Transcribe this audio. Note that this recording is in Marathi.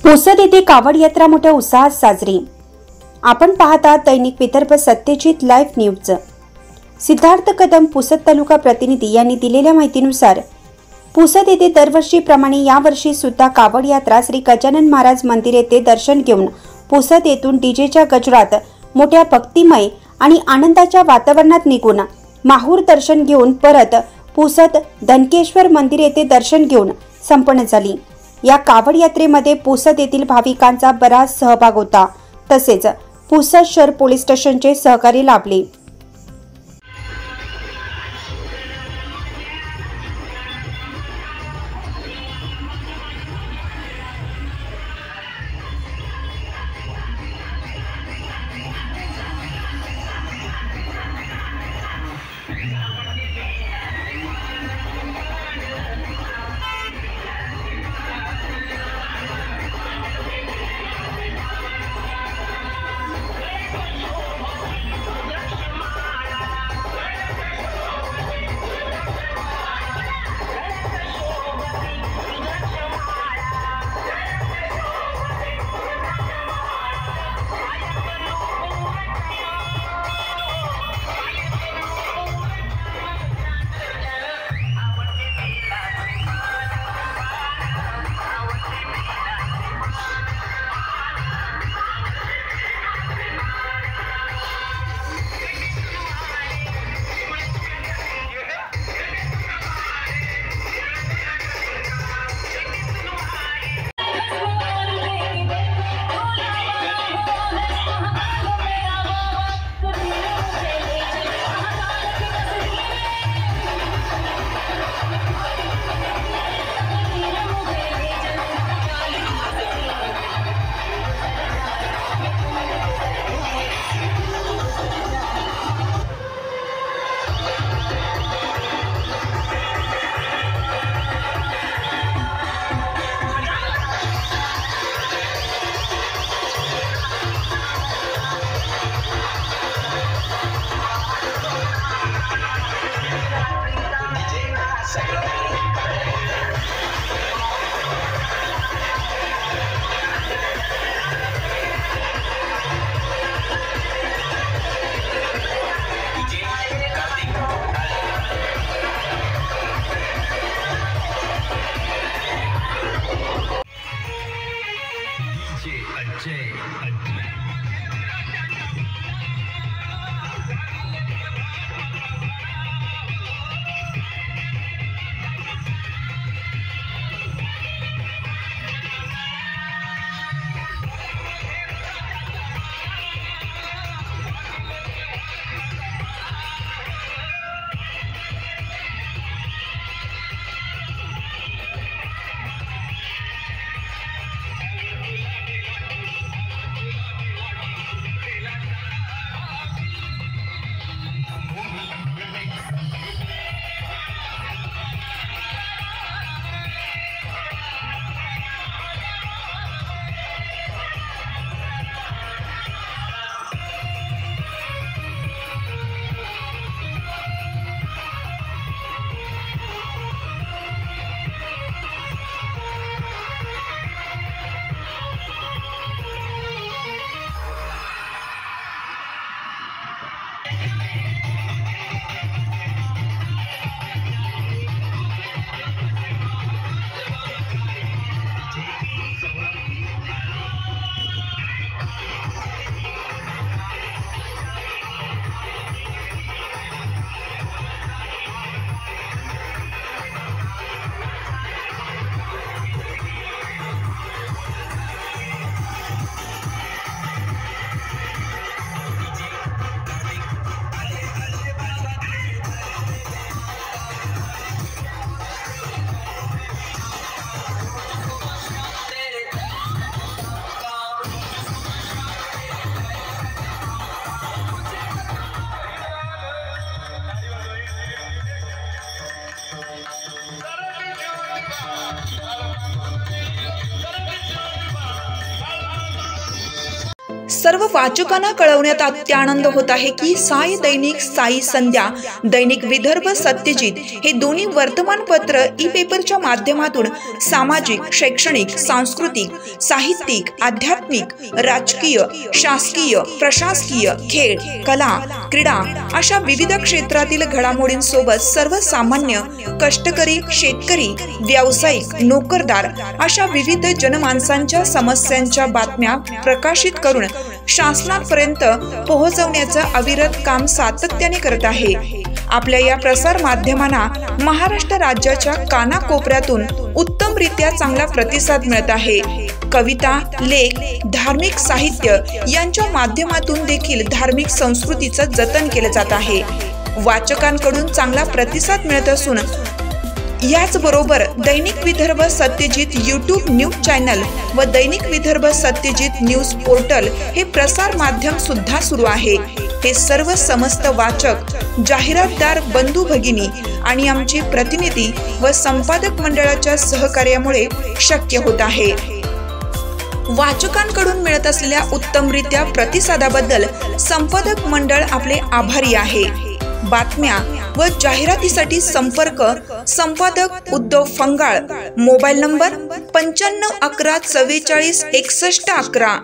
पुसद येथे कावड यात्रा मोठ्या उत्साहात साजरी। आपण पाहता दैनिक विदर्भ सत्यजित लाईव्ह न्यूज। सिद्धार्थ कदम पुसद तालुका प्रतिनिधी यांनी दिलेल्या माहितीनुसार पुसद येथे दरवर्षीप्रमाणे यावर्षी सुद्धा कावड यात्रा श्री गजानन महाराज मंदिर येथे दर्शन घेऊन पुसद येथून डीजेच्या गजरात मोठ्या भक्तिमय आणि आनंदाच्या वातावरणात निघून माहूर दर्शन घेऊन परत पुसद धनकेश्वर मंदिर येथे दर्शन घेऊन संपन्न झाली। या कावड यात्रेमध्ये पुसद येथील भाविकांचा बराच सहभाग होता। तसेच पुसद शहर पोलीस स्टेशनचे सहकार्य लाभले। सर्व वाचकांना कळवण्यात अत्यानंद होत आहे की साई दैनिक, साई संध्या, दैनिक विदर्भ सत्यजित हे दोन्ही वर्तमानपत्र ई पेपरच्या माध्यमातून सामाजिक, शैक्षणिक, सांस्कृतिक, साहित्यिक, आध्यात्मिक, राजकीय, शासकीय, प्रशासकीय, खेळ, कला, क्रीडा अशा विविध क्षेत्रातील घडामोडींसोबत सर्वसामान्य, कष्टकरी, शेतकरी, व्यावसायिक, नोकरदार अशा विविध जनमानसांच्या समस्यांच्या बातम्या प्रकाशित करून शासनापर्यंत पोहोचवण्याचं अविरत काम सातत्याने करत आहे। आपल्या या प्रसार माध्यमांना महाराष्ट्र राज्याच्या कानाकोपऱ्यातून उत्तमरित्या चांगला प्रतिसाद मिळत आहे। कविता, लेख, धार्मिक साहित्य यांच्या माध्यमातून देखील धार्मिक संस्कृतीचं जतन केलं जात आहे। वाचकांकडून चांगला प्रतिसाद मिळत असून याचबरोबर दैनिक Vidarbha Satyajit YouTube news channel व दैनिक विदर्भ सत्यजित न्यूज पोर्टल हे प्रसार माध्यम सुद्धा सुरू आहे। हे सर्व समस्त वाचक, जाहिरातदार, बंधू भगिनी आणि आमचे प्रतिनिधी व संपादक मंडळाच्या सहकार्यामुळे शक्य होत आहे। वाचकांकडून मिळत असलेल्या उत्तमरित्या प्रतिसादाबद्दल संपादक मंडळ आपले आभारी आहे। बातम्या व जाहिरातीसाठी संपर्क संपादक उद्धव फंगाळ, मोबाईल नंबर 95 11 44 61 11।